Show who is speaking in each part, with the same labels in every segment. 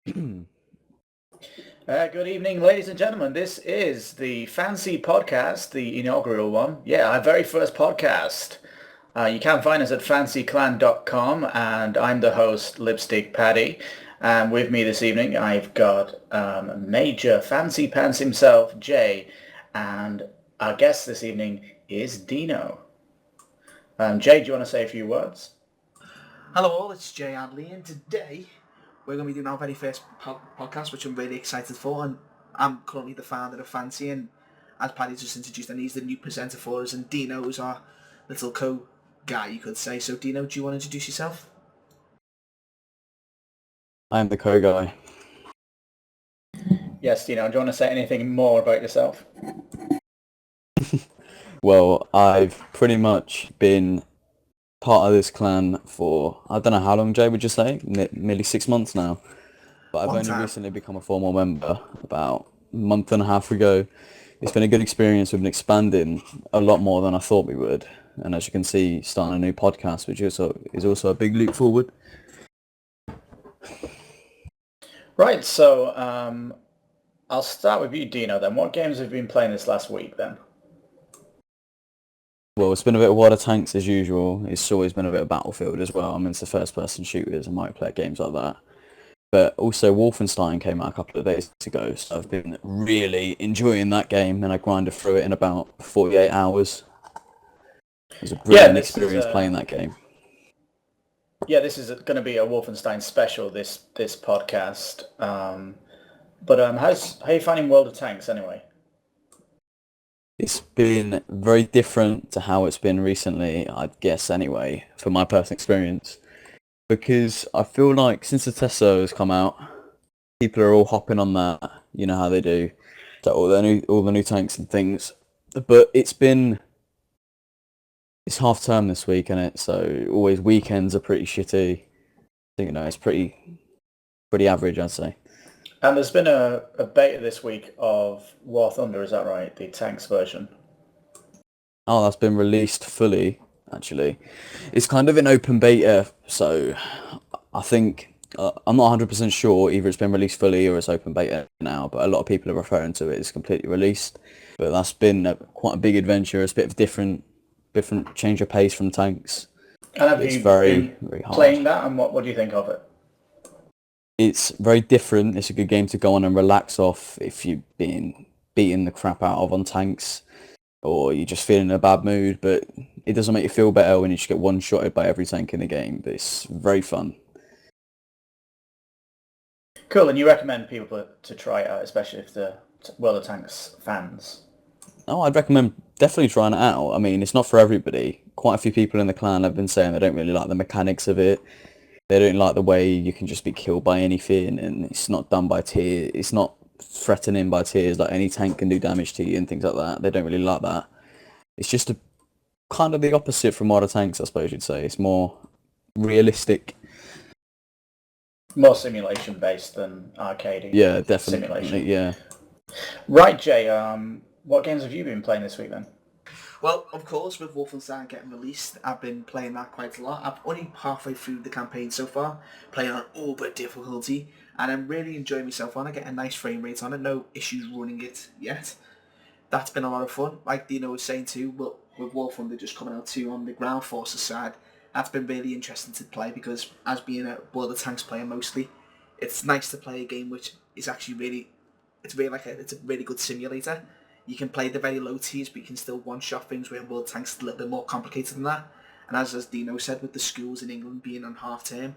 Speaker 1: Good evening, ladies and gentlemen. This is the fancy podcast, the inaugural one. Yeah, our very first podcast. You can find us at fancyclan.com, and I'm the host, Lipstick Paddy. And with me this evening, I've got Major Fancy Pants himself, Jay, and our guest this evening is Dino. Jay, do you want to say a few words?
Speaker 2: Hello all, it's Jay Adley, and today we're going to be doing our very first podcast, which I'm really excited for. And I'm currently the founder of Fancy, and as Paddy just introduced, and he's the new presenter for us, and Dino is our little co-guy, you could say. So Dino, do you want to introduce yourself?
Speaker 3: I'm the co-guy.
Speaker 1: Yes, Dino, do you want to say anything more about yourself?
Speaker 3: Well, I've pretty much been part of this clan for, I don't know how long, Jay, would you say? Nearly 6 months now. But I've only recently become a formal member about a month and a half ago. It's been a good experience. We've been expanding a lot more than I thought we would. And as you can see, starting a new podcast, which is also a big leap forward.
Speaker 1: Right, so I'll start with you, Dino, then. What games have you been playing this last week, then?
Speaker 3: Well, it's been a bit of WoT Tanks as usual. It's always been a bit of Battlefield as well. I'm into first-person shooters and multiplayer games like that. But also Wolfenstein came out a couple of days ago, so I've been really enjoying that game, and I grinded through it in about 48 hours. It was a brilliant experience playing that game.
Speaker 1: Yeah, this is going to be a Wolfenstein special, this podcast. But how are you finding World of Tanks anyway?
Speaker 3: It's been very different to how it's been recently, I guess, anyway, for my personal experience. Because I feel like since the TESO has come out, people are all hopping on that. You know how they do. So all the new tanks and things. But it's half term this week, isn't it? So always weekends are pretty shitty. You know, it's pretty average, I'd say.
Speaker 1: And there's been a beta this week of War Thunder, is that right? The tanks version.
Speaker 3: Oh, that's been released fully, actually. It's kind of an open beta, so I think, I'm not 100% sure, either it's been released fully or it's open beta now, but a lot of people are referring to it as completely released. But that's been quite a big adventure. It's a bit of different change of pace from tanks.
Speaker 1: And have you been playing that, and what do you think of it?
Speaker 3: It's very different. It's a good game to go on and relax off if you've been beating the crap out of on tanks or you're just feeling in a bad mood, but it doesn't make you feel better when you just get one-shotted by every tank in the game, but it's very fun.
Speaker 1: Cool, and you recommend people to try it out, especially if they're World of Tanks fans?
Speaker 3: Oh, I'd recommend definitely trying it out. I mean, it's not for everybody. Quite a few people in the clan have been saying they don't really like the mechanics of it. They don't like the way you can just be killed by anything, and it's not done by tier. It's not threatening by tiers, like any tank can do damage to you and things like that. They don't really like that. It's just kind of the opposite from modern tanks, I suppose you'd say. It's more realistic.
Speaker 1: More simulation based than arcade.
Speaker 3: Yeah, definitely.
Speaker 1: Simulation.
Speaker 3: Yeah.
Speaker 1: Right, Jay. What games have you been playing this week then?
Speaker 2: Well, of course, with Wolfenstein getting released, I've been playing that quite a lot. I'm only halfway through the campaign so far, playing on Uber difficulty, and I'm really enjoying myself on it. I get a nice frame rate on it, no issues running it yet. That's been a lot of fun. Like Dino was saying too, with War Thunder just coming out too on the ground forces side, that's been really interesting to play because as being a World of Tanks player mostly, it's nice to play a game which is actually it's a really good simulator. You can play the very low tiers, but you can still one-shot things where World Tanks is a little bit more complicated than that. And as Dino said, with the schools in England being on half-term,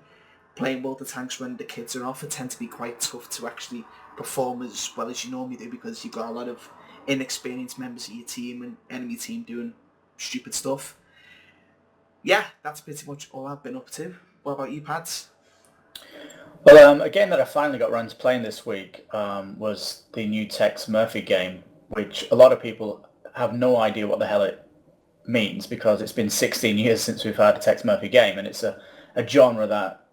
Speaker 2: playing World of Tanks when the kids are off, it tends to be quite tough to actually perform as well as you normally do because you've got a lot of inexperienced members of your team and enemy team doing stupid stuff. Yeah, that's pretty much all I've been up to. What about you, Pads?
Speaker 1: Well, a game that I finally got around to playing this week was the new Tex Murphy game, which a lot of people have no idea what the hell it means because it's been 16 years since we've had a Tex Murphy game, and it's a genre that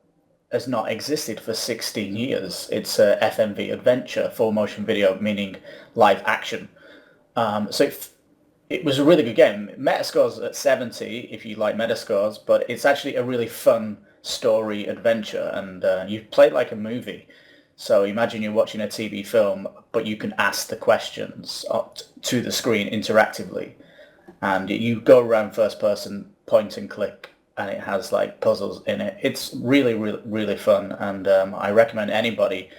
Speaker 1: has not existed for 16 years. It's a FMV adventure, full motion video, meaning live action. So it was a really good game. Metascore's at 70 if you like Metascores, but it's actually a really fun story adventure, and you played like a movie. So imagine you're watching a TV film, but you can ask the questions up to the screen interactively. And you go around first person, point and click, and it has like puzzles in it. It's really, really, really fun. And I recommend anybody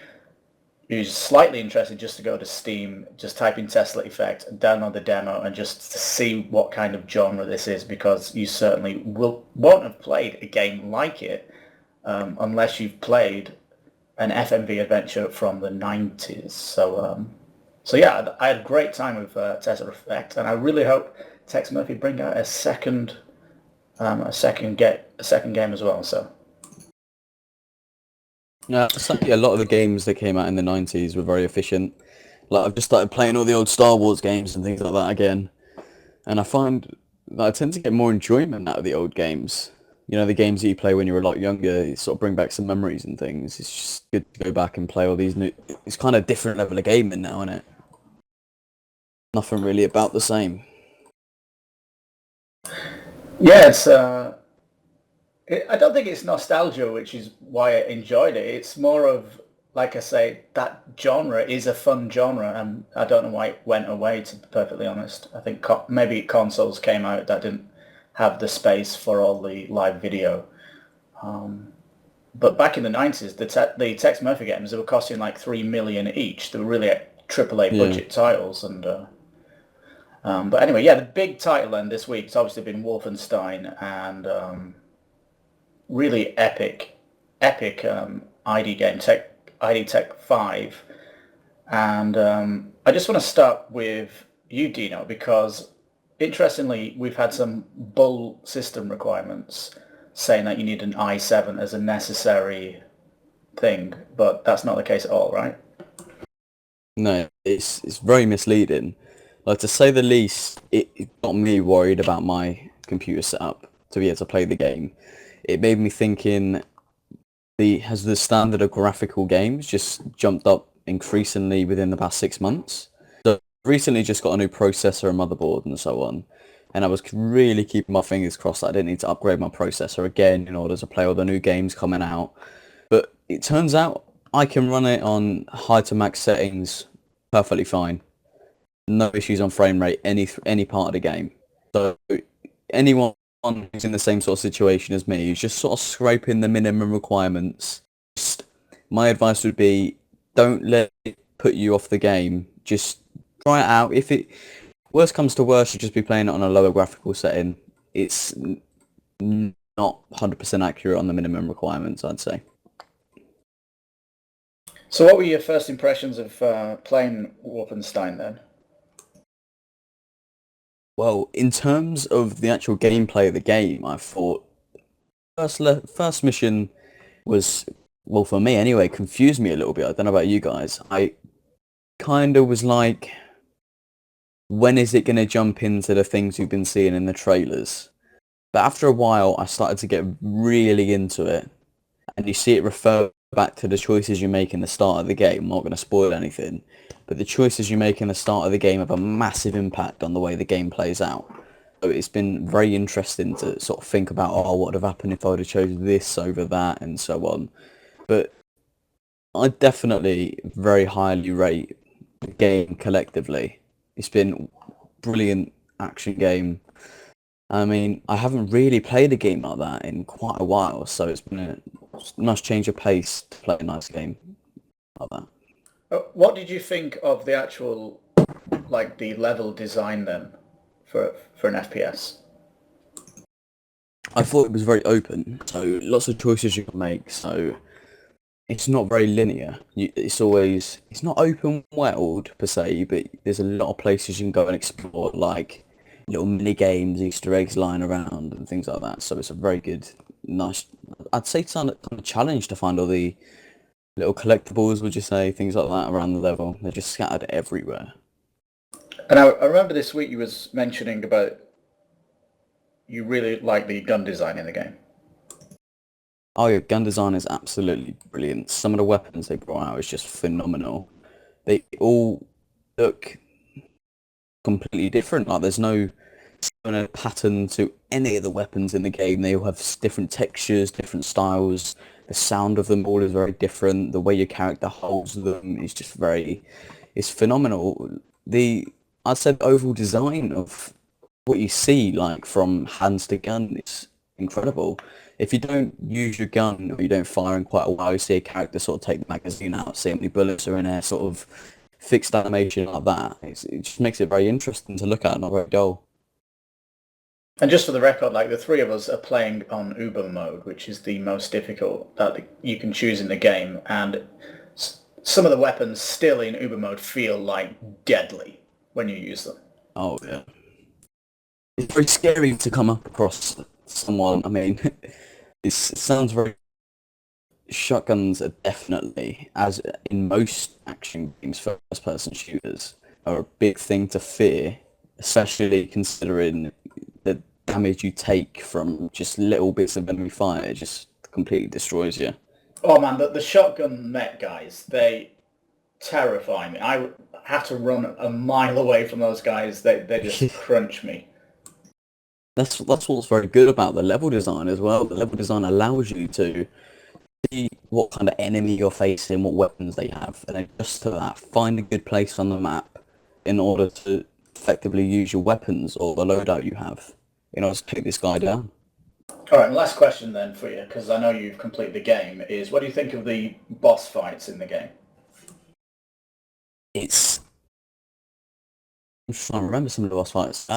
Speaker 1: who's slightly interested just to go to Steam, just type in Tesla Effect, download the demo, and just to see what kind of genre this is, because you certainly won't have played a game like it unless you've played an FMV adventure from the 90s. So yeah, I had a great time with Tesla Effect, and I really hope Tex Murphy bring out a second game as well. So.
Speaker 3: Yeah, sadly, a lot of the games that came out in the 90s were very efficient. Like, I've just started playing all the old Star Wars games and things like that again. And I find that I tend to get more enjoyment out of the old games. You know, the games that you play when you were a lot younger, you sort of bring back some memories and things. It's just good to go back and play all these new... It's kind of a different level of gaming now, isn't it? Nothing really about the same.
Speaker 1: Yeah, I don't think it's nostalgia, which is why I enjoyed it. It's more of, like I say, that genre is a fun genre, and I don't know why it went away, to be perfectly honest. I think maybe consoles came out that didn't have the space for all the live video. But back in the 90s, the Tex Murphy games, they were costing like $3 million each. They were really AAA budget titles. But anyway, yeah, the big title then this week has obviously been Wolfenstein, and really epic ID game, ID Tech 5. And I just want to start with you, Dino, because interestingly, we've had some bull system requirements saying that you need an i7 as a necessary thing, but that's not the case at all, right?
Speaker 3: No, it's very misleading. Like, to say the least, it got me worried about my computer setup to be able to play the game. It made me thinking, has the standard of graphical games just jumped up increasingly within the past 6 months? So I've recently just got a new processor and motherboard and so on, and I was really keeping my fingers crossed that I didn't need to upgrade my processor again in order to play all the new games coming out. But it turns out I can run it on high to max settings perfectly fine. No issues on frame rate any part of the game. So anyone who's in the same sort of situation as me, who's just sort of scraping the minimum requirements, my advice would be, don't let it put you off the game. Just try it out. If it worst comes to worst, you'll just be playing it on a lower graphical setting. It's not 100% accurate on the minimum requirements, I'd say.
Speaker 1: So what were your first impressions of playing Wolfenstein then?
Speaker 3: Well, in terms of the actual gameplay of the game, I thought first mission was, well, for me anyway, confused me a little bit. I don't know about you guys. I kind of was like, when is it going to jump into the things we've been seeing in the trailers? But after a while, I started to get really into it, and you see it refer back to the choices you make in the start of the game. I'm not going to spoil anything, but the choices you make in the start of the game have a massive impact on the way the game plays out. So it's been very interesting to sort of think about, what would have happened if I would have chosen this over that, and so on. But I definitely very highly rate the game collectively. It's been a brilliant action game. I mean, I haven't really played a game like that in quite a while, so it's been a nice change of pace to play a nice game like that.
Speaker 1: What did you think of the actual, like, the level design then for an FPS?
Speaker 3: I thought it was very open, so lots of choices you can make, so it's not very linear. It's not open world per se, but there's a lot of places you can go and explore, like little mini games, Easter eggs lying around and things like that. So it's a very good, nice, I'd say it's kind of challenge to find all the little collectibles, would you say, things like that around the level. They're just scattered everywhere.
Speaker 1: And I remember this week you was mentioning about you really like the gun design in the game.
Speaker 3: Oh yeah, gun design is absolutely brilliant. Some of the weapons they brought out is just phenomenal. They all look completely different. Like, there's no similar pattern to any of the weapons in the game. They all have different textures, different styles. The sound of them all is very different. The way your character holds them is just it's phenomenal. I'd say the overall design of what you see, like from hands to gun, is incredible. If you don't use your gun or you don't fire in quite a while, you see a character sort of take the magazine out, see how many bullets are in there, sort of fixed animation like that. It just makes it very interesting to look at, not very dull.
Speaker 1: And just for the record, like the three of us are playing on Uber mode, which is the most difficult that you can choose in the game, and some of the weapons still in Uber mode feel like deadly when you use them.
Speaker 3: Oh yeah. It's very scary to come up across someone. I mean, it sounds very... Shotguns are definitely, as in most action games, first-person shooters, are a big thing to fear, especially considering the damage you take from just little bits of enemy fire. It just completely destroys you.
Speaker 1: Oh man, the shotgun mech guys, they terrify me. I have to run a mile away from those guys. They just crunch me.
Speaker 3: That's what's very good about the level design as well. The level design allows you to see what kind of enemy you're facing, what weapons they have, and then just to that, find a good place on the map in order to effectively use your weapons or the loadout you have in order to take this guy down.
Speaker 1: All right, last question then for you, because I know you've completed the game, is what do you think of the boss fights in the game?
Speaker 3: I'm just trying to remember some of the boss fights.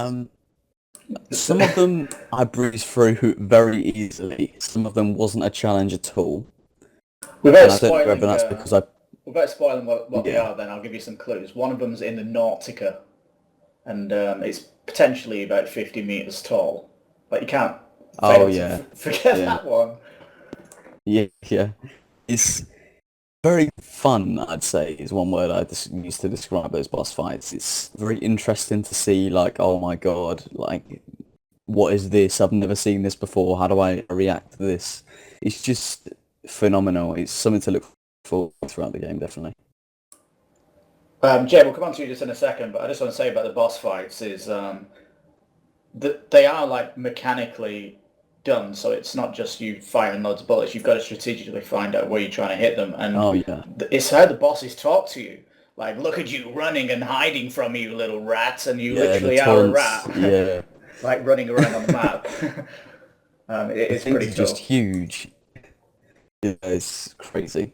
Speaker 3: Some of them I breezed through very easily. Some of them wasn't a challenge at all.
Speaker 1: Without spoiling what they are, then I'll give you some clues. One of them's in the Nautica, and it's potentially about 50 meters tall. But you can't forget that one.
Speaker 3: Yeah. It's very fun, I'd say, is one word I just used to describe those boss fights. It's very interesting to see, like, oh my god, like, what is this? I've never seen this before. How do I react to this? It's just phenomenal. It's something to look forward to throughout the game, definitely.
Speaker 1: Jay, we'll come on to you just in a second, but I just want to say about the boss fights is that they are, like, mechanically done, so it's not just you firing loads of bullets. You've got to strategically find out where you're trying to hit them, and it's how the bosses talk to you. Like, look at you running and hiding from me, you little rats, and you literally are a rat.
Speaker 3: Yeah.
Speaker 1: Like running around on the map. It's pretty cool.
Speaker 3: Just huge. Yeah, it's crazy.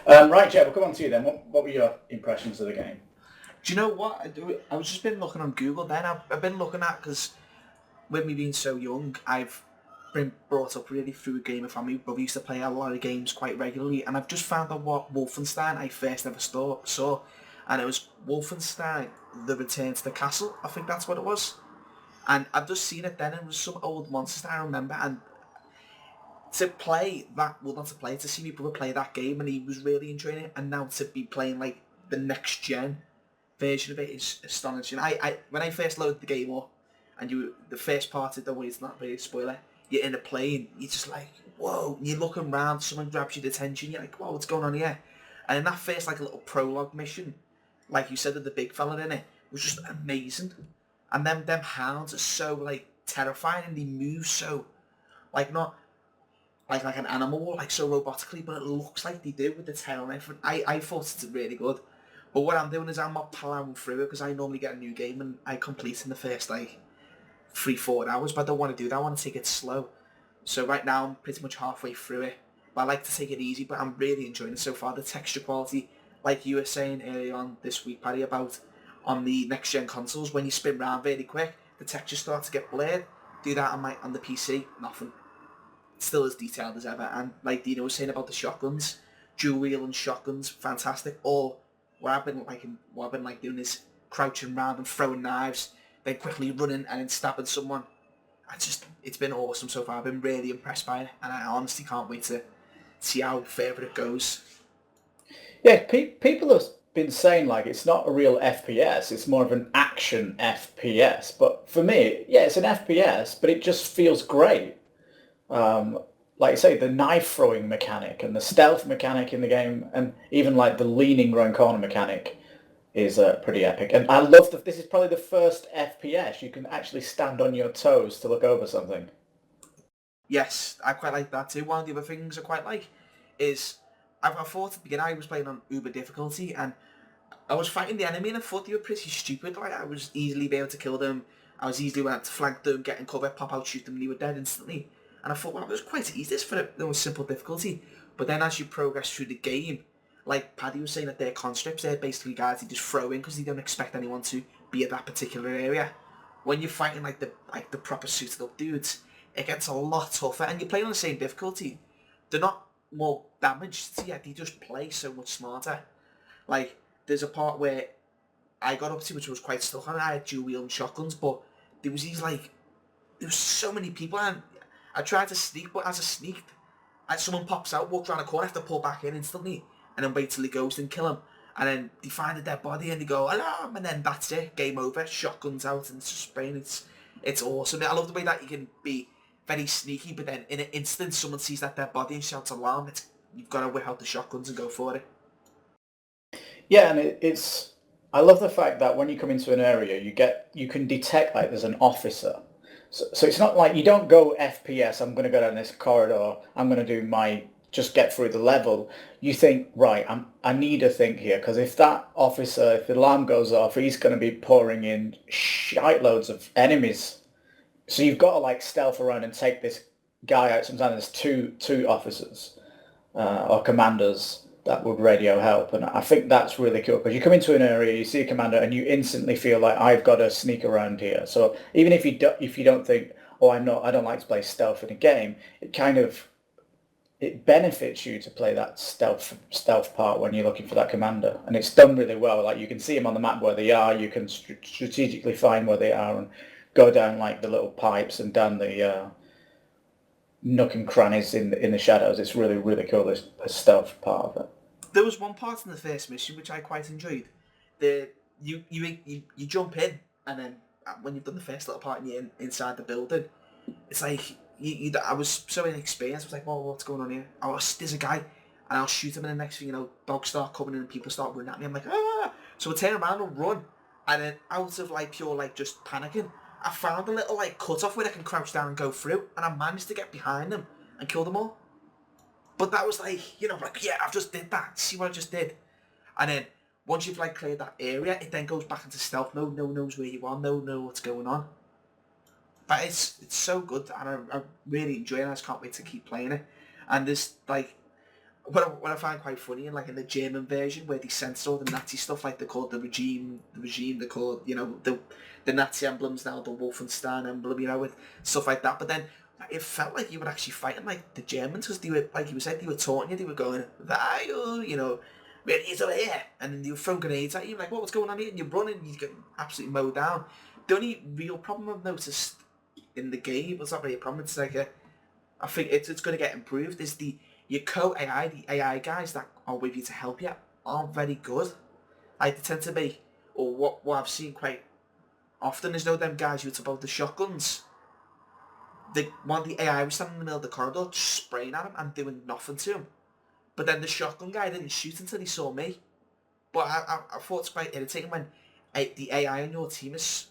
Speaker 1: Right, Jeff, we'll come on to you then. What were your impressions of the game?
Speaker 2: Do you know what? I was just been looking on Google then. I've been looking at, because with me being so young, I've been brought up really through a gamer family. But we used to play a lot of games quite regularly, and I've just found out what Wolfenstein I first ever saw, and it was Wolfenstein: The Return to the Castle. I think that's what it was. And I've just seen it then, and it was some old monsters that I remember, and to play that, well, not to play, to see my brother play that game, and he was really enjoying it, and now to be playing, like, the next-gen version of it is astonishing. When I first loaded the game up, and the first part of the way, it's not really a spoiler, you're in a plane, you're just like, whoa, and you're looking around, someone grabs your attention, you're like, whoa, what's going on here? And in that first, like, little prologue mission, like you said, with the big fella in it, was just amazing. And them hounds are so, like, terrifying, and they move so, like, not like an animal, like, so robotically, but it looks like they do with the tail and everything. I thought it's really good. But what I'm doing is I'm not plowing through it, because I normally get a new game and I complete in the first, like, 3-4 hours, but I don't want to do that. I want to take it slow. So right now I'm pretty much halfway through it, but I like to take it easy, but I'm really enjoying it so far. The texture quality, like you were saying earlier on this week, Paddy, about on the next gen consoles, when you spin round really quick, the textures start to get blurred. Do that on the PC, nothing. It's still as detailed as ever. And like Dino was saying about the shotguns, dual wheel and shotguns, fantastic. Or what I've been doing is crouching around and throwing knives, then quickly running and then stabbing someone. It's been awesome so far. I've been really impressed by it, and I honestly can't wait to see how further it goes.
Speaker 1: Yeah, people have been saying, like, it's not a real FPS, it's more of an action FPS. But for me, yeah, it's an FPS, but it just feels great. Like I say, the knife throwing mechanic and the stealth mechanic in the game, and even like the leaning round corner mechanic is pretty epic. And I love that this is probably the first FPS you can actually stand on your toes to look over something.
Speaker 2: Yes, I quite like that too. One of the other things I quite like is I thought at the beginning I was playing on uber difficulty and I was fighting the enemy and I thought they were pretty stupid. Like I was easily be able to kill them. I was easily able to flank them, get in cover, pop out, shoot them, and they were dead instantly. And I thought, well, it was quite easy this for a simple difficulty. But then as you progress through the game, like Paddy was saying, that their conscripts, they're basically guys they just throw in because they don't expect anyone to be at that particular area. When you're fighting like the proper suited up dudes, it gets a lot tougher, and you're playing on the same difficulty. They're not more damaged, so yeah, they just play so much smarter. Like, there's a part where I got up to which was quite stuck on. I had dual wielding shotguns, but there was there was so many people, and I tried to sneak, but as I sneaked, someone pops out, walks around the corner, I have to pull back in instantly, and then wait till he goes and kill him. And then they find a dead body and they go, alarm, and then that's it, game over, shotguns out, and it's just spraying. It's awesome. I love the way that you can be very sneaky, but then in an instant, someone sees that dead body and shouts alarm. You've got to whip out the shotguns and go for it.
Speaker 1: Yeah, and it's. I love the fact that when you come into an area, you can detect like there's an officer. So it's not like you don't go FPS. I'm going to go down this corridor. I'm going to do just get through the level. You think, right, I need a think here, because if that officer, if the alarm goes off, he's going to be pouring in shitloads of enemies. So you've got to like stealth around and take this guy out. Sometimes there's two officers or commanders that would radio help, and I think that's really cool because you come into an area, you see a commander, and you instantly feel like I've got to sneak around here. So even if you don't think, oh, I don't like to play stealth in a game, it benefits you to play that stealth part when you're looking for that commander, and it's done really well. Like you can see them on the map where they are, you can strategically find where they are and go down like the little pipes and down the nook and crannies in the shadows. It's really, really cool, this stealth part of it.
Speaker 2: There was one part in the first mission which I quite enjoyed. You jump in, and then when you've done the first little part and you're inside the building, it's like I was so inexperienced. I was like, "Well, what's going on here?" There's a guy, and I'll shoot him, and the next thing you know, dogs start coming in and people start running at me. I'm like, ah! So I turn around and run, and then out of like pure like just panicking, I found a little like cut off where I can crouch down and go through, and I managed to get behind them and kill them all. But that was like, like, yeah, I've just did that. See what I just did? And then once you've like cleared that area, it then goes back into stealth mode. No one knows where you are. No one knows what's going on. But it's so good, and I really enjoy it. I just can't wait to keep playing it. And there's like what I find quite funny, and like in the German version where they censor all the Nazi stuff, like they call the regime. They call the Nazi emblems now the Wolfenstein emblem, with stuff like that. But then it felt like you were actually fighting like the Germans, because they were, like you said, they were taunting you. They were going, where is over here? And then they were throwing grenades at you, like, what's going on here? And you're running, and you get absolutely mowed down. The only real problem I've noticed in the game, it's not really a problem, it's like I think it's going to get improved, is your co-AI, the AI guys that are with you to help you, aren't very good. Like, they tend to be, or what I've seen quite often is, them guys who about the shotguns. One of the AI was standing in the middle of the corridor, just spraying at him and doing nothing to him. But then the shotgun guy didn't shoot until he saw me. But I thought it's quite irritating when the AI on your team is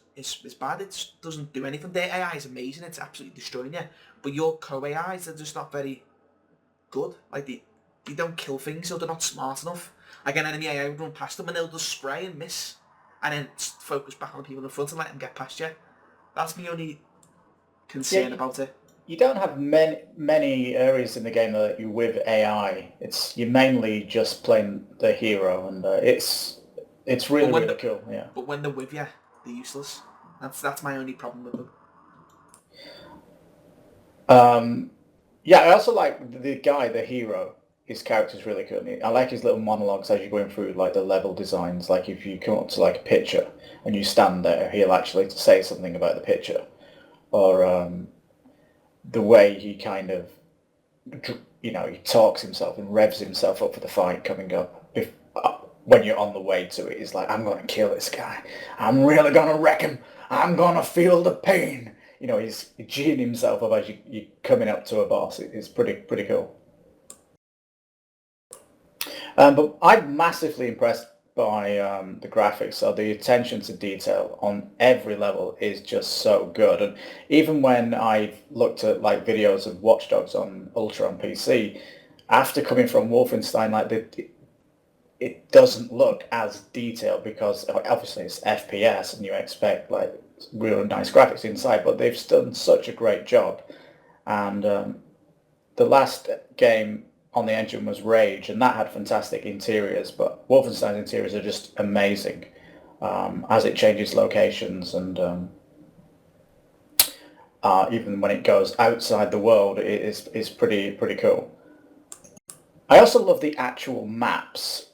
Speaker 2: bad. It just doesn't do anything. Their AI is amazing. It's absolutely destroying you. But your co-AIs are just not very good. Like, they don't kill things, or they're not smart enough. Like, an enemy AI would run past them and they'll just spray and miss. And then focus back on the people in front and let them get past you. That's my only concern about it.
Speaker 1: You don't have many areas in the game that you're with AI. You're mainly just playing the hero, and it's really, really cool. Yeah.
Speaker 2: But when they're with you, they're useless. That's my only problem with them.
Speaker 1: Yeah, I also like the hero. His character's really cool. I like his little monologues as you're going through like the level designs. Like if you come up to like a picture and you stand there, he'll actually say something about the picture, or the way he kind of, he talks himself and revs himself up for the fight coming up. When you're on the way to it, he's like, I'm going to kill this guy. I'm really going to wreck him. I'm going to feel the pain. He's geeing himself up as you're coming up to a boss. It's pretty cool. But I'm massively impressed by the graphics. So the attention to detail on every level is just so good. And even when I looked at like videos of Watch Dogs on Ultra on PC, after coming from Wolfenstein, like it doesn't look as detailed because obviously it's FPS and you expect like real nice graphics inside, but they've done such a great job. And the last game on the engine was Rage, and that had fantastic interiors, but Wolfenstein's interiors are just amazing as it changes locations, and even when it goes outside the world, it is pretty cool. I also love the actual maps.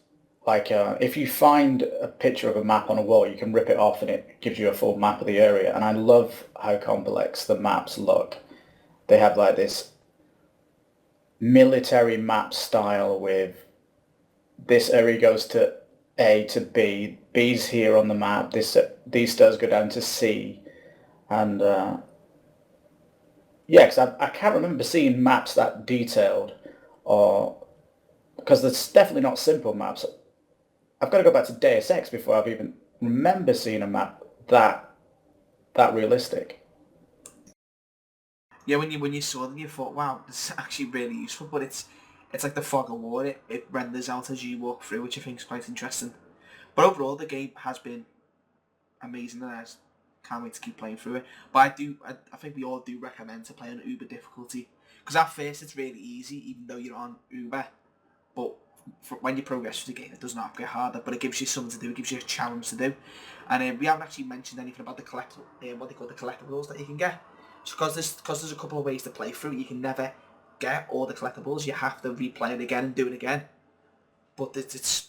Speaker 1: Like if you find a picture of a map on a wall, you can rip it off and it gives you a full map of the area. And I love how complex the maps look. They have like this military map style with this area goes to A to B, B's here on the map, these stairs go down to C, and yeah, because I can't remember seeing maps that detailed, or because there's definitely not simple maps. I've got to go back to Deus Ex before I've even remember seeing a map that realistic.
Speaker 2: Yeah, when you saw them, you thought, wow, this is actually really useful. But it's like the fog of war. It renders out as you walk through, which I think is quite interesting. But overall, the game has been amazing, and I can't wait to keep playing through it. But I think we all do recommend to play on Uber difficulty, because at first it's really easy, even though you're on Uber. But when you progress through the game, it does not get harder, but it gives you something to do. It gives you a challenge to do. And we haven't actually mentioned anything about the what they call the collectibles that you can get. Because there's a couple of ways to play through. You can never get all the collectibles. You have to replay it again and do it again. But it's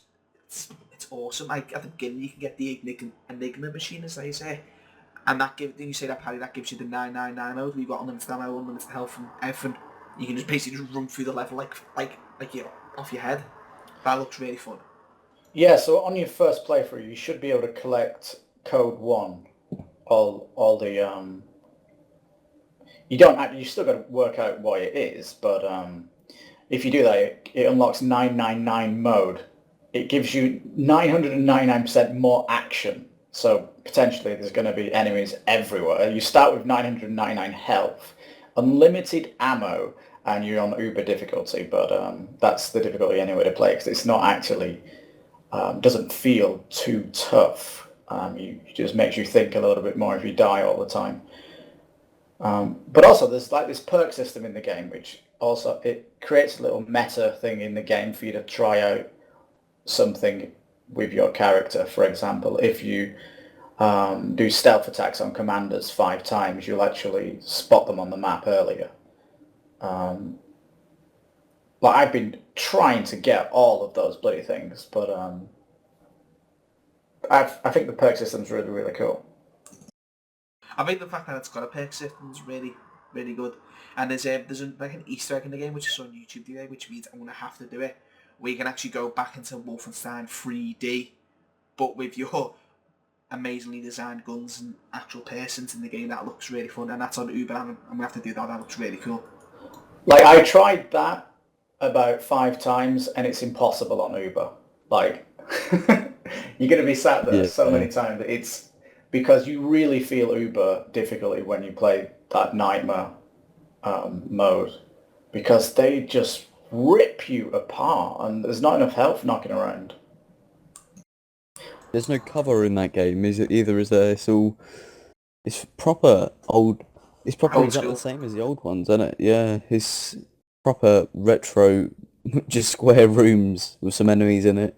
Speaker 2: awesome. At the beginning, you can get the Enigma machine, as they say, and you say that, Paddy, that gives you the 999 mode. We've got unlimited ammo, unlimited health, and everything. You can just basically just run through the level like you know, off your head. That looks really fun.
Speaker 1: Yeah, so on your first playthrough, you should be able to collect Code 1, all the you don't actually, you still got to work out what it is, but if you do that, it unlocks 999 mode. It gives you 999% more action. So potentially there's going to be enemies everywhere. You start with 999 health, unlimited ammo, and you're on Uber difficulty, but that's the difficulty anyway to play, because it's not actually, doesn't feel too tough. It just makes you think a little bit more if you die all the time. But also there's like this perk system in the game, which also it creates a little meta thing in the game for you to try out something with your character. For example, if you do stealth attacks on commanders 5 times, you'll actually spot them on the map earlier. Like I've been trying to get all of those bloody things, but I think the perk system's really cool.
Speaker 2: I think the fact that it's got a perk system is really, really good. And there's like an Easter egg in the game, which is on YouTube today, which means I'm going to have to do it, where you can actually go back into Wolfenstein 3D, but with your amazingly designed guns and actual persons in the game. That looks really fun, and that's on Uber. I'm going to have to do that. That looks really cool.
Speaker 1: Like, I tried that about 5 times, and it's impossible on Uber. Like, you're going to be sat there so many times. It's because you really feel Uber difficulty when you play that nightmare mode, because they just rip you apart, and there's not enough health knocking around.
Speaker 3: There's no cover in that game, is it? Either is there? It's proper old. It's proper exactly the same as the old ones, isn't it? Yeah, it's proper retro, just square rooms with some enemies in it.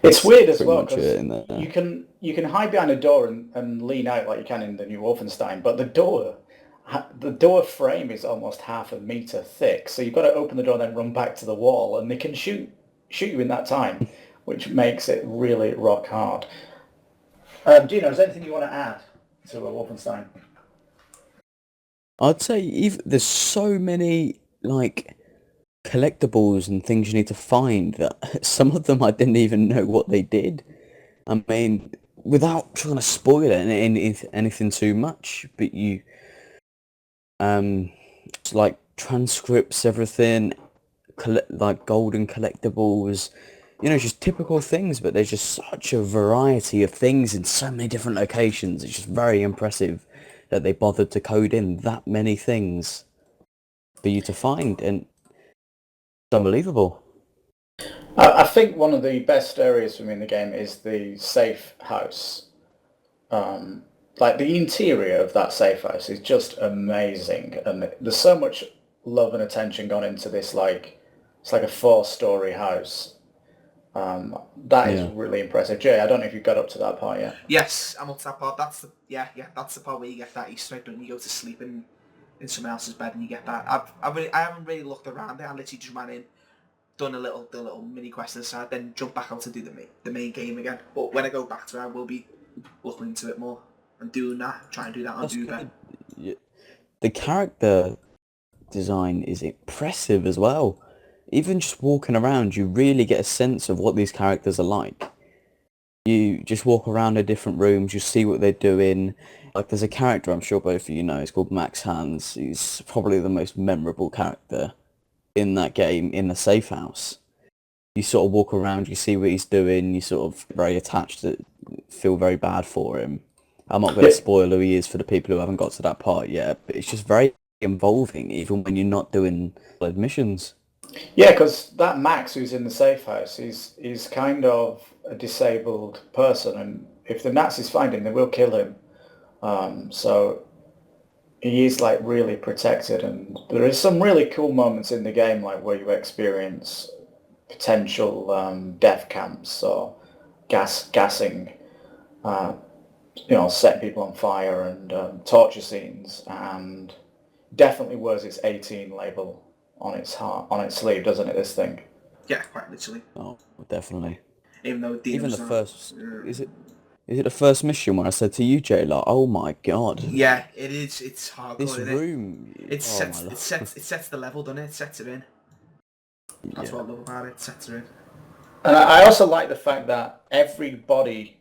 Speaker 1: It's weird as well, because you can hide behind a door and lean out like you can in the new Wolfenstein, but the door frame is almost half a meter thick, so you've got to open the door and then run back to the wall, and they can shoot you in that time, which makes it really rock hard. Gino, is there anything you want to add to Wolfenstein?
Speaker 3: I'd say there's so many like collectibles and things you need to find that some of them I didn't even know what they did. I mean, without trying to spoil anything too much, but you like transcripts, everything, like golden collectibles. just typical things, but there's just such a variety of things in so many different locations. It's just very impressive that they bothered to code in that many things for you to find, and it's unbelievable.
Speaker 1: I think one of the best areas for me in the game is the safe house. Like the interior of that safe house is just amazing, and there's so much love and attention gone into this. Like it's like a 4-story house. That is
Speaker 3: Yeah.
Speaker 1: really impressive. Jay, I don't know if you got up to that part yet.
Speaker 2: Yes, I'm up to that part. That's the that's the part where you get that Easter egg, don't you? Go to sleep in someone else's bed and you get that. I haven't really looked around it. I literally just ran in, done the little mini quest aside, then jump back out to do the main game again. But when I go back to it, I will be looking into it more and doing that, trying to do that on
Speaker 3: That's
Speaker 2: Uber.
Speaker 3: good. Yeah. The character design is impressive as well. Even just walking around, you really get a sense of what these characters are like. You just walk around the different rooms, you see what they're doing. Like there's a character I'm sure both of you know, it's called Max Hans. He's probably the most memorable character in that game, in the safe house. You sort of walk around, you see what he's doing, you sort of very attached to feel very bad for him. I'm not going to
Speaker 1: Yeah,
Speaker 3: spoil who he is for the people who haven't got to that part yet, but it's just very involving even when you're not doing missions.
Speaker 1: yeah, because that Max who's in the safe house is kind of a disabled person, and if the Nazis find him, they will kill him. So he is like really protected, and there is some really cool moments in the game, like where you experience potential death camps or gassing, uh, setting people on fire and torture scenes, and definitely wears its 18 label on its sleeve, doesn't it? This thing.
Speaker 2: Yeah, quite literally.
Speaker 3: Oh, definitely.
Speaker 2: Even though
Speaker 3: Even the
Speaker 2: Dino's not.
Speaker 3: first, is it the first mission when I said to you, Jay, like, oh my god,
Speaker 2: Yeah, it is. It's
Speaker 3: this
Speaker 2: hardcore, isn't it?
Speaker 3: room,
Speaker 2: It
Speaker 3: oh my
Speaker 2: sets
Speaker 3: lord.
Speaker 2: it sets the level, doesn't it? It sets it in. That's
Speaker 3: Yeah.
Speaker 2: what I love about it. It sets it in.
Speaker 1: And I also like the fact that everybody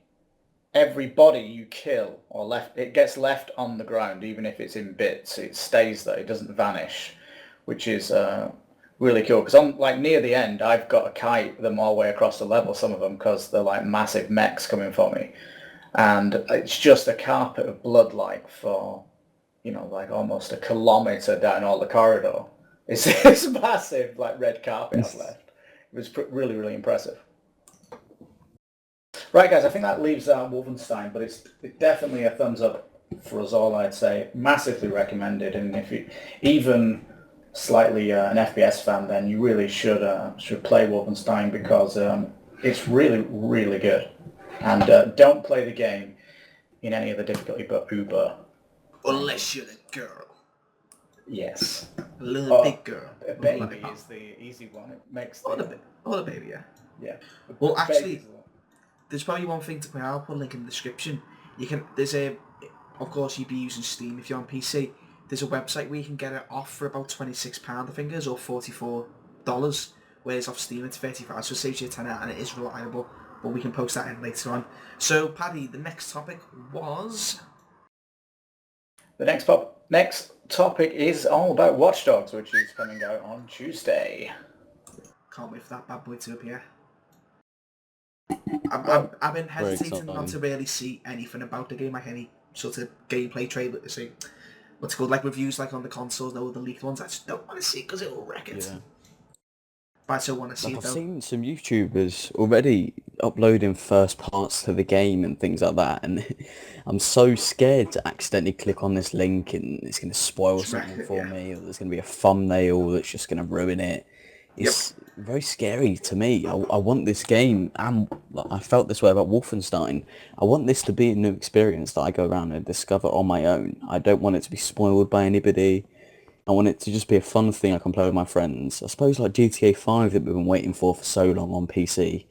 Speaker 1: you kill or left, it gets left on the ground, even if it's in bits. It stays there. It doesn't vanish, which is really cool. Because on like near the end, I've got to kite them all the way across the level. Some of them because they're like massive mechs coming for me, and it's just a carpet of blood, like for like almost a kilometre down all the corridor. It's this massive like red carpet I've left. It was really really impressive. Right, guys, I think that leaves Wolfenstein, but it's definitely a thumbs up for us all, I'd say. Massively recommended, and if you even slightly an FPS fan, then you really should play Wolfenstein because it's really, really good. And don't play the game in any other difficulty but Uber.
Speaker 2: Unless you're the girl.
Speaker 1: Yes.
Speaker 2: A little big girl.
Speaker 1: A baby is the easy one. It makes
Speaker 2: the baby, yeah.
Speaker 1: Yeah.
Speaker 2: Well, actually, there's probably one thing to point out. I'll put a link in the description. Of course, you'd be using Steam if you're on PC. There's a website where you can get it off for about £26, I think it is, or $44. Whereas off Steam it's 35, so it saves you a tenner, and it is reliable. But we can post that in later on. So, Paddy, the next topic was...
Speaker 1: The next topic is all about Watch Dogs, which is coming out on Tuesday.
Speaker 2: Can't wait for that bad boy to appear. I've been hesitating not to really see anything about the game, like any sort of gameplay trailer to see. What's it called, like reviews like on the consoles, no, the leaked ones. I just don't want to see it because it will wreck it. Yeah. But I still want to see it though.
Speaker 3: I've seen some YouTubers already uploading first parts to the game and things like that, and I'm so scared to accidentally click on this link and it's going to spoil something for me, or there's going to be a thumbnail that's just going to ruin it. It's very scary to me. I want this game, and I felt this way about Wolfenstein. I want this to be a new experience that I go around and discover on my own. I don't want it to be spoiled by anybody. I want it to just be a fun thing I can play with my friends. I suppose like GTA 5 that we've been waiting for so long on PC.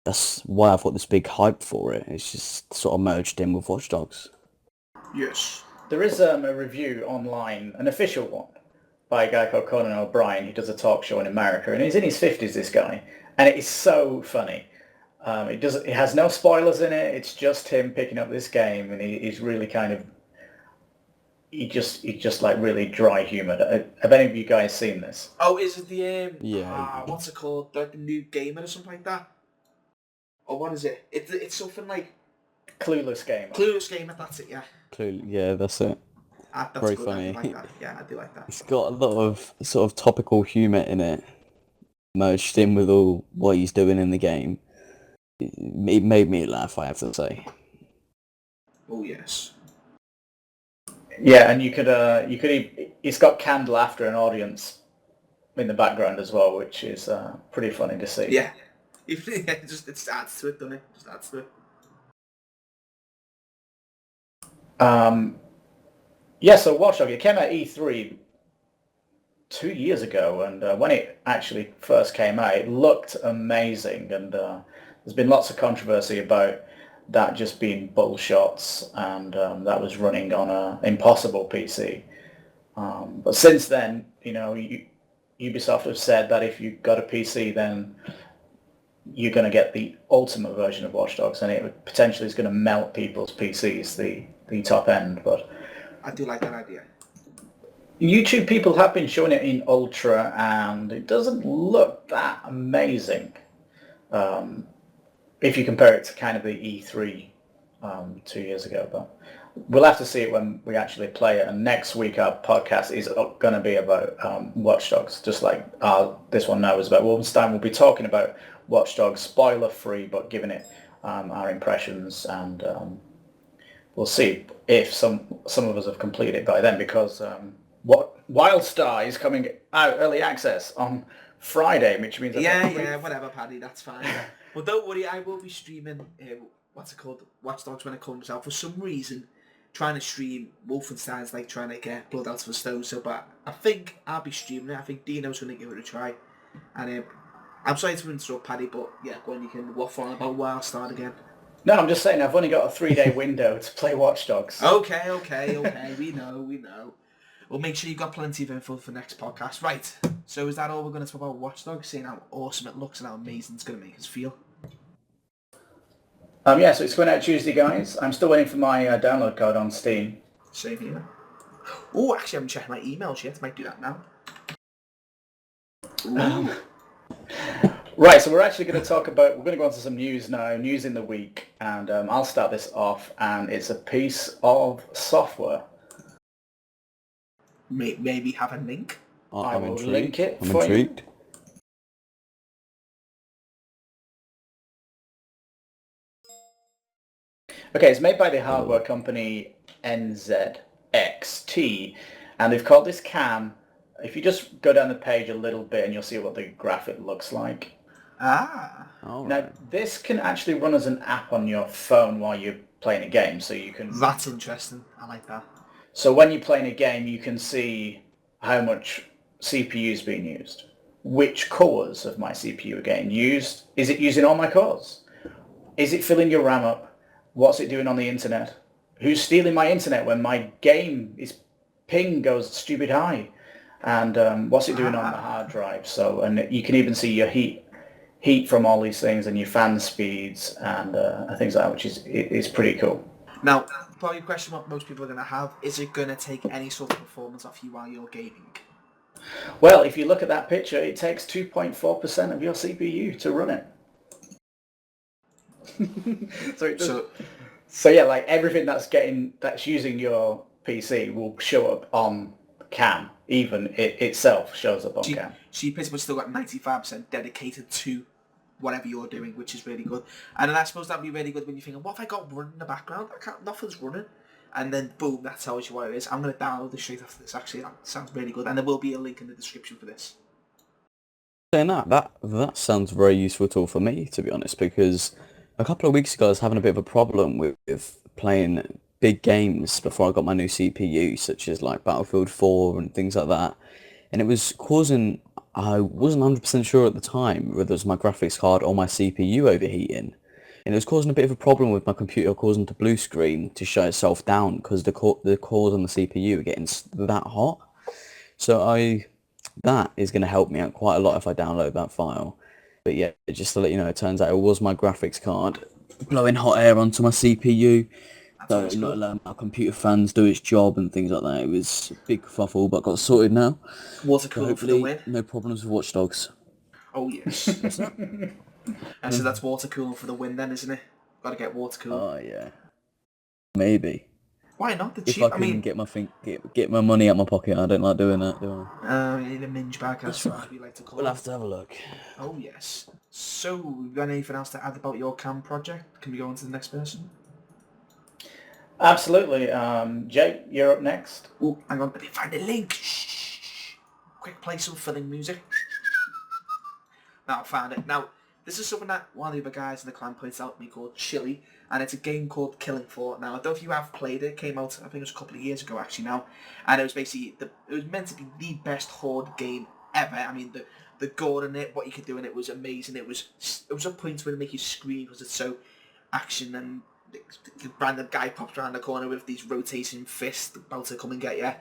Speaker 3: That's why I've got this big hype for it. It's just sort of merged in with Watch Dogs.
Speaker 2: Yes.
Speaker 1: There is a review online, an official one, by a guy called Conan O'Brien. He does a talk show in America, and he's in his 50s, this guy, and it is so funny. It has no spoilers in it. It's just him picking up this game, and he's really kind of, he just like really dry humor. Have any of you guys seen this?
Speaker 2: Oh, is it the
Speaker 3: Yeah.
Speaker 2: what's it called? Like the new gamer or something like that? or what is it? It's something like
Speaker 1: Clueless Gamer.
Speaker 2: Clueless Gamer. That's it. Yeah.
Speaker 3: Yeah, that's it.
Speaker 2: That's
Speaker 3: Very
Speaker 2: good.
Speaker 3: funny.
Speaker 2: I do like that. Yeah, I do like that.
Speaker 3: It's got a lot of sort of topical humour in it, merged in with all what he's doing in the game. It made me laugh, I have to say.
Speaker 2: Oh yes.
Speaker 1: Yeah, and it's got canned laughter and audience in the background as well, which is pretty funny to see.
Speaker 2: Yeah. It just adds to it, doesn't it? Just adds to it.
Speaker 1: Yeah, so Watch Dogs, it came out E3 2 years ago, and when it actually first came out, it looked amazing, and there's been lots of controversy about that just being bull shots, and that was running on a impossible PC. But since then, Ubisoft have said that if you've got a PC, then you're going to get the ultimate version of Watch Dogs, and it potentially is going to melt people's PCs, the top end. But
Speaker 2: I do like that idea.
Speaker 1: YouTube people have been showing it in Ultra, and it doesn't look that amazing if you compare it to kind of the E3 2 years ago. But we'll have to see it when we actually play it. And next week our podcast is going to be about Watch Dogs, just like this one now is about Wolfenstein. We'll be talking about Watch Dogs, spoiler-free, but giving it our impressions, and we'll see if some of us have completed it by then, because Wildstar is coming out early access on Friday, which means
Speaker 2: whatever, Paddy, that's fine. But don't worry, I will be streaming what's it called, Watch Dogs, when it comes out. For some reason, trying to stream Wolfenstein's like trying to get blood out of a stone. So, but I think I'll be streaming it. I think Dino's going to give it a try. And I'm sorry to interrupt, Paddy, but yeah, go on, you can waffle on about Wildstar again.
Speaker 1: No, I'm just saying I've only got a 3-day window to play Watch Dogs.
Speaker 2: Okay, we know. Well, make sure you've got plenty of info for next podcast. Right, so is that all we're going to talk about Watch Dogs, seeing how awesome it looks and how amazing it's going to make us feel?
Speaker 1: Yeah, so it's going out Tuesday, guys. I'm still waiting for my download code on Steam.
Speaker 2: Same here. Oh, actually, I haven't checked my emails yet. Might do that now.
Speaker 1: Right, so we're actually going to we're going to go on to some news now, news in the week, and I'll start this off, and it's a piece of software.
Speaker 2: Maybe have a link?
Speaker 1: I will
Speaker 3: intrigued.
Speaker 1: link it
Speaker 3: I'm
Speaker 1: for
Speaker 3: intrigued.
Speaker 1: you. Okay, it's made by the hardware company NZXT, and they've called this cam. If you just go down the page a little bit, and you'll see what the graphic looks like.
Speaker 2: Ah.
Speaker 3: All
Speaker 1: Now,
Speaker 3: right.
Speaker 1: this can actually run as an app on your phone while you're playing a game, so you can...
Speaker 2: That's interesting. I like that.
Speaker 1: So when you're playing a game, you can see how much CPU is being used. Which cores of my CPU are getting used? Is it using all my cores? Is it filling your RAM up? What's it doing on the internet? Who's stealing my internet when my ping goes stupid high? And what's it doing on the hard drive? So, and you can even see your heat from all these things, and your fan speeds and things like that, which is pretty cool.
Speaker 2: Now, probably a question what most people are going to have, is it going to take any sort of performance off you while you're gaming?
Speaker 1: Well, if you look at that picture, it takes 2.4% of your CPU to run it. So yeah, like everything that's using your PC will show up on cam. Even it itself shows up on cam.
Speaker 2: So you pretty much still got 95% dedicated to whatever you're doing, which is really good. And then I suppose that'd be really good when you're thinking, what have I got running in the background? Nothing's running. And then boom, that tells you what it is. I'm going to download this straight after this. Actually, that sounds really good. And there will be a link in the description for this.
Speaker 3: Saying that sounds very useful tool for me, to be honest, because a couple of weeks ago I was having a bit of a problem with playing big games before I got my new CPU, such as like Battlefield 4 and things like that. And it was causing, I wasn't 100% sure at the time whether it was my graphics card or my CPU overheating. And it was causing a bit of a problem with my computer, causing the blue screen to shut itself down because the cores on the CPU are getting that hot. So that is going to help me out quite a lot if I download that file. But yeah, just to let you know, it turns out it was my graphics card blowing hot air onto my CPU. So not allowing my computer fans do its job and things like that. It was a big kerfuffle, but got sorted now.
Speaker 2: Water cool for the win.
Speaker 3: No problems with Watch Dogs.
Speaker 2: Oh yes.
Speaker 3: What's that?
Speaker 2: And so that's water cooling for the win then, isn't it? Got to get water cooling.
Speaker 3: Oh yeah, maybe.
Speaker 2: Why not? The
Speaker 3: If
Speaker 2: cheap.
Speaker 3: I can get my money out my pocket, I don't like doing that, do
Speaker 2: You need a minge bag, as we like to call it.
Speaker 3: We'll have to have a look.
Speaker 2: Oh yes. So, you got anything else to add about your cam project? Can we go on to the next person?
Speaker 1: Absolutely. Jake, you're up next.
Speaker 2: Oh, hang on, let me find the link. Shh. Quick play some filling music. Now I found it. Now, this is something that one of the other guys in the clan points out to me called Chili, and it's a game called Killing Floor. Now, I don't know if you have played it. It came out, I think it was a couple of years ago actually now, and it was basically, it was meant to be the best horde game ever. I mean, the gore in it, what you could do in it was amazing. It was a point where it make you scream because it's so action, and the random guy pops around the corner with these rotating fists about to come and get you.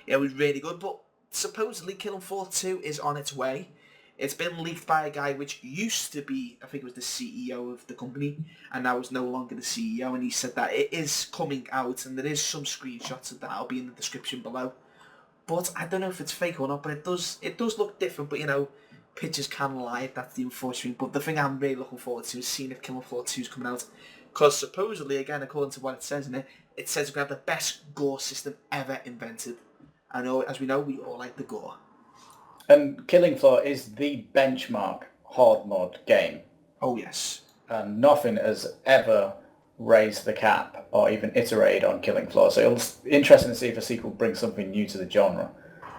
Speaker 2: It was really good, but supposedly Killing Floor 2 is on its way. It's been leaked by a guy which used to be, I think it was the CEO of the company, and now is no longer the CEO, and he said that it is coming out, and there is some screenshots of that. I'll be in the description below. But I don't know if it's fake or not, but it does look different, but you know, pictures can lie, that's the unfortunate. But the thing I'm really looking forward to is seeing if Killing Floor 2 is coming out. Because supposedly, again, according to what it says in it, it says we're going to have the best gore system ever invented. I know, as we know, we all like the gore.
Speaker 1: And Killing Floor is the benchmark horde mod game.
Speaker 2: Oh, yes.
Speaker 1: And nothing has ever raised the cap or even iterated on Killing Floor. So it's interesting to see if a sequel brings something new to the genre.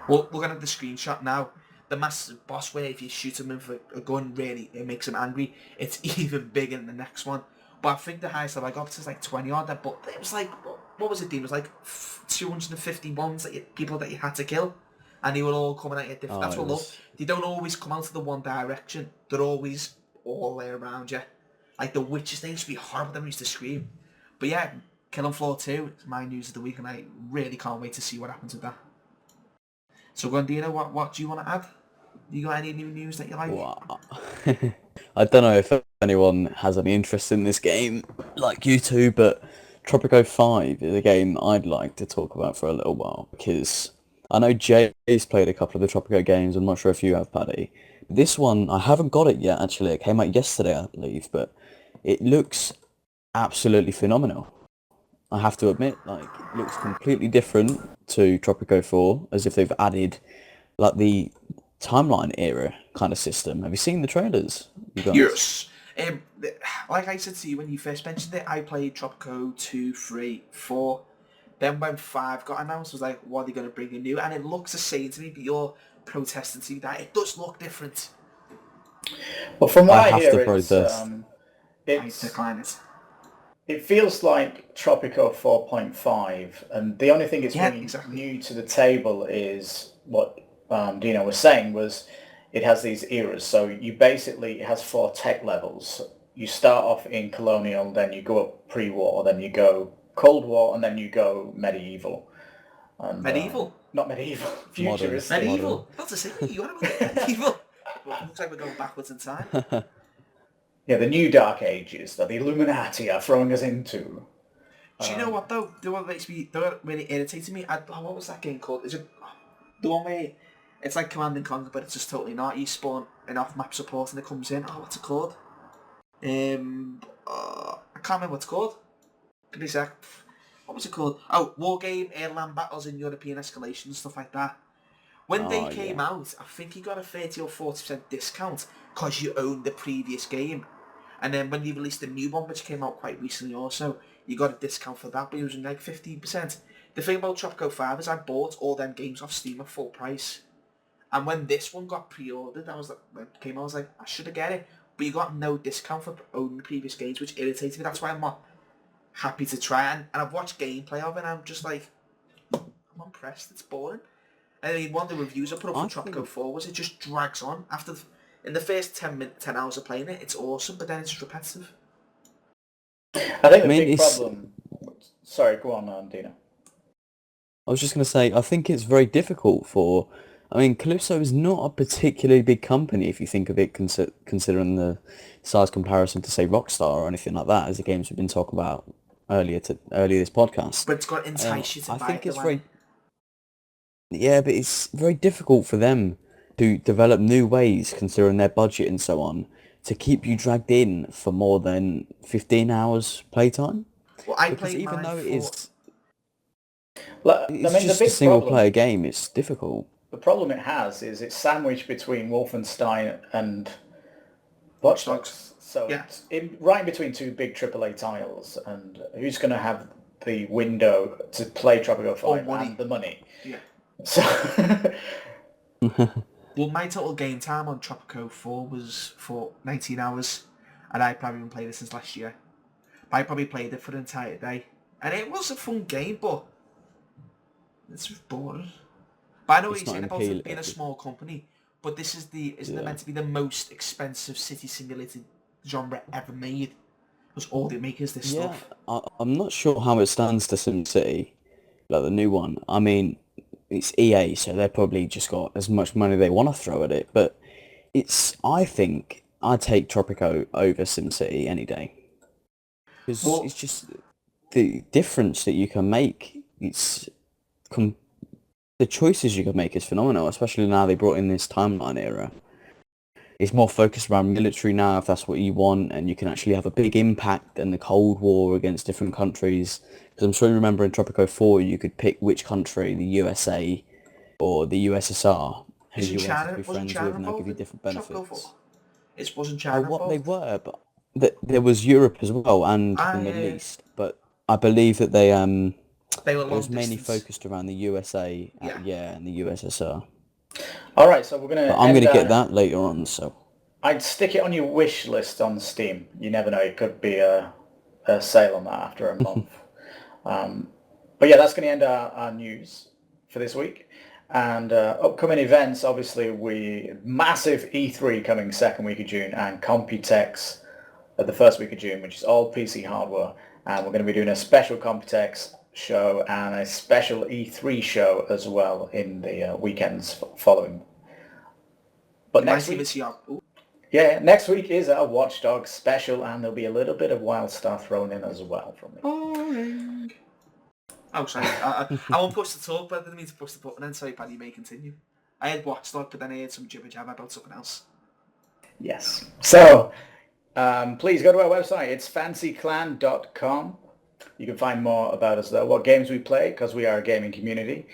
Speaker 2: Well, we're going to have the screenshot now. The massive boss where if you shoot him with a gun, really, it makes him angry. It's even bigger than the next one. But I think the highest level I got was like 20 odd. But it was like, what was it, Dean? It was like 250 ones people that you had to kill. And they were all coming at you different. That's what look. They don't always come out of the one direction. They're always all the way around you. Like the witches, they used to be horrible. They used to scream. But yeah, Killing Floor 2 is my news of the week, and I really can't wait to see what happens with that. So, Gondino, what do you want to add? You got any new news that you like?
Speaker 3: Well, I don't know if anyone has any interest in this game, like you two, but Tropico 5 is a game I'd like to talk about for a little while, because I know Jay's played a couple of the Tropico games. I'm not sure if you have, Paddy. This one, I haven't got it yet, actually. It came out yesterday, I believe, but it looks absolutely phenomenal. I have to admit, like, it looks completely different to Tropico 4, as if they've added, like, the timeline era kind of system. Have you seen the trailers, you guys?
Speaker 2: Yes. Like I said to you when you first mentioned it, I played Tropico 2, 3, 4. Then when 5 got announced, I was like, what are they going to bring in new? And it looks the same to me, but you're protesting to me that it does look different.
Speaker 1: Well, from what I hear,
Speaker 2: I decline it.
Speaker 1: It feels like Tropico 4.5, and the only thing it's bringing new to the table is what Dino was saying, was it has these eras. So it has 4 tech levels. You start off in colonial, then you go up pre-war, then you go Cold War, and then you go medieval. And,
Speaker 2: medieval?
Speaker 1: Not medieval. Futuristic.
Speaker 2: Medieval? That's the same. You want to go medieval? Well, looks like we're going backwards in time.
Speaker 1: Yeah, the new Dark Ages that the Illuminati are throwing us into.
Speaker 2: Do you know what though? The one that really irritated me. What was that game called? Is it the one where it's like Command and Conquer, but it's just totally not? You spawn an off-map support and it comes in. Oh, what's it called? I can't remember what it's called. Give me a sec. What was it called? Oh, War Game, Airland Battles in European Escalation, stuff like that. When they came out, I think you got a 30 or 40% discount because you owned the previous game. And then when you released the new one, which came out quite recently also, you got a discount for that, but it was like 15%. The thing about Tropico 5 is I bought all them games off Steam at full price. And when this one got pre-ordered, I was like, I should have get it. But you got no discount for owning the previous games, which irritated me. That's why I'm not happy to try it. And I've watched gameplay of it, and I'm just like, I'm impressed. It's boring. I mean, one of the reviews I put up for Tropico 4 was it just drags on. In the first 10 hours of playing it, it's awesome, but then it's repetitive.
Speaker 1: I think the big problem... Sorry, go on, Dino.
Speaker 3: I was just going to say, I think it's very difficult for... I mean, Calypso is not a particularly big company if you think of it considering the size comparison to, say, Rockstar or anything like that, as the games we've been talking about earlier this podcast.
Speaker 2: But it's got to entice you to buy it. I think it's very...
Speaker 3: Yeah, but it's very difficult for them to develop new ways, considering their budget and so on, to keep you dragged in for more than 15 hours playtime.
Speaker 2: Well, I
Speaker 3: Because
Speaker 2: played
Speaker 3: even
Speaker 2: mine
Speaker 3: though
Speaker 2: for...
Speaker 1: I
Speaker 3: it's
Speaker 1: mean, the
Speaker 3: just a
Speaker 1: big
Speaker 3: single
Speaker 1: problem,
Speaker 3: player game, it's difficult.
Speaker 1: the problem it has is it's sandwiched between Wolfenstein and
Speaker 2: Watch
Speaker 1: Watch
Speaker 2: Dogs.
Speaker 1: Dogs. So
Speaker 2: Yeah.
Speaker 1: it's right in between two big AAA titles, and who's going to have the window to play Tropico 5
Speaker 2: money.
Speaker 1: and the money?
Speaker 2: Yeah.
Speaker 1: So
Speaker 2: Well, my total game time on Tropico 4 was for 19 hours, and I probably haven't played it since last year. I probably played it for the entire day, and it was a fun game, but it's just boring. But I know what
Speaker 3: It's
Speaker 2: you're
Speaker 3: not
Speaker 2: saying about it being a
Speaker 3: appealing.
Speaker 2: small company, but this is isn't it
Speaker 3: Yeah.
Speaker 2: meant to be the most expensive city simulated genre ever made? Because all they make is this
Speaker 3: Yeah,
Speaker 2: stuff.
Speaker 3: I'm not sure how it stands to SimCity, like the new one. I mean, it's EA, so they've probably just got as much money they want to throw at it. But I think I'd take Tropico over SimCity any day. Because
Speaker 2: Well,
Speaker 3: it's just the difference that you can make. The choices you can make is phenomenal, especially now they brought in this timeline era. It's more focused around military now, if that's what you want, and you can actually have a big impact in the Cold War against different countries. Because I'm sure you remember in Tropico 4, you could pick which country, the USA or the USSR, who
Speaker 2: isn't
Speaker 3: you wanted to
Speaker 2: China
Speaker 3: be
Speaker 2: wasn't
Speaker 3: friends
Speaker 2: China
Speaker 3: with, and they'll give
Speaker 2: involved
Speaker 3: you
Speaker 2: in
Speaker 3: different
Speaker 2: Tropico 4?
Speaker 3: benefits.
Speaker 2: It wasn't
Speaker 3: Oh,
Speaker 2: China
Speaker 3: what they
Speaker 2: involved.
Speaker 3: were, but there was Europe as well and the Middle
Speaker 2: I
Speaker 3: East. But I believe that they
Speaker 2: They were
Speaker 3: it
Speaker 2: long
Speaker 3: was mainly
Speaker 2: distance.
Speaker 3: focused around the USA,
Speaker 2: Yeah.
Speaker 3: and the USSR.
Speaker 1: all right, so we're going
Speaker 3: But
Speaker 1: to
Speaker 3: I'm
Speaker 1: end
Speaker 3: gonna get
Speaker 1: our...
Speaker 3: that later on, so.
Speaker 1: I'd stick it on your wish list on Steam. You never know, it could be a sale on that after a month. But yeah, that's going to end our news for this week. And upcoming events, obviously, massive E3 coming second week of June, and Computex the first week of June, which is all PC hardware. And we're going to be doing a special Computex show and a special E3 show as well in the weekends following. But next week, next week is our Watch Dogs special, and there'll be a little bit of WildStar thrown in as well from me.
Speaker 2: Boring. Oh, sorry. I won't push the talk, but I didn't mean to push the button then. Sorry, Paddy, you may continue. I had Watchdog, but then I had some jibber jabber about something else.
Speaker 1: Yes. So, please go to our website. It's fancyclan.com. You can find more about us there, what games we play, because we are a gaming community.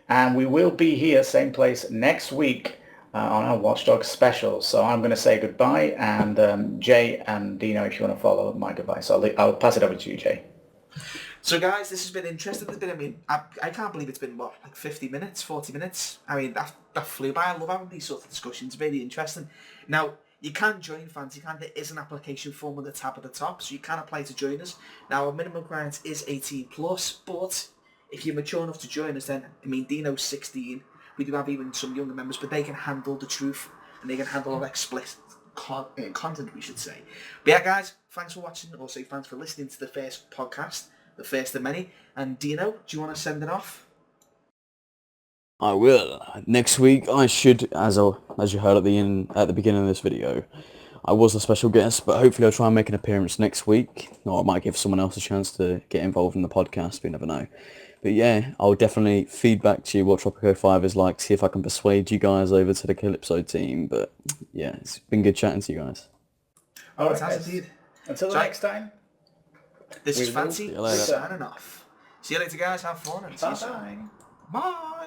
Speaker 1: And we will be here, same place, next week on our Watch Dogs special. So I'm going to say goodbye, and Jay and Dino, if you want to follow my goodbye. So I'll pass it over to you, Jay.
Speaker 2: So guys, this has been interesting. I can't believe it's been, like 50 minutes, 40 minutes? I mean, that flew by. I love having these sort of discussions. Very interesting. Now, you can join Fancy Clan. There is an application form on the tab at the top, so you can apply to join us. Now, our minimum requirement is 18+, but if you're mature enough to join us, then, Dino's 16. We do have even some younger members, but they can handle the truth, and they can handle all explicit content, we should say. But yeah, guys, thanks for watching. Also, thanks for listening to the first podcast. The first of many. And Dino, do you want to send it off?
Speaker 3: I will. Next week I should, as you heard at the beginning of this video, I was a special guest, but hopefully I'll try and make an appearance next week. Or I might give someone else a chance to get involved in the podcast, we never know. But yeah, I'll definitely feed back to you what Tropico 5 is like, see if I can persuade you guys over to the Calypso team. But yeah, it's been good chatting to you guys.
Speaker 2: Oh, it has indeed.
Speaker 1: Until the next time.
Speaker 2: This is Fancy
Speaker 3: See you later.
Speaker 2: signing off. See you later, guys. Have fun. And see you soon.
Speaker 1: Bye.
Speaker 2: Bye.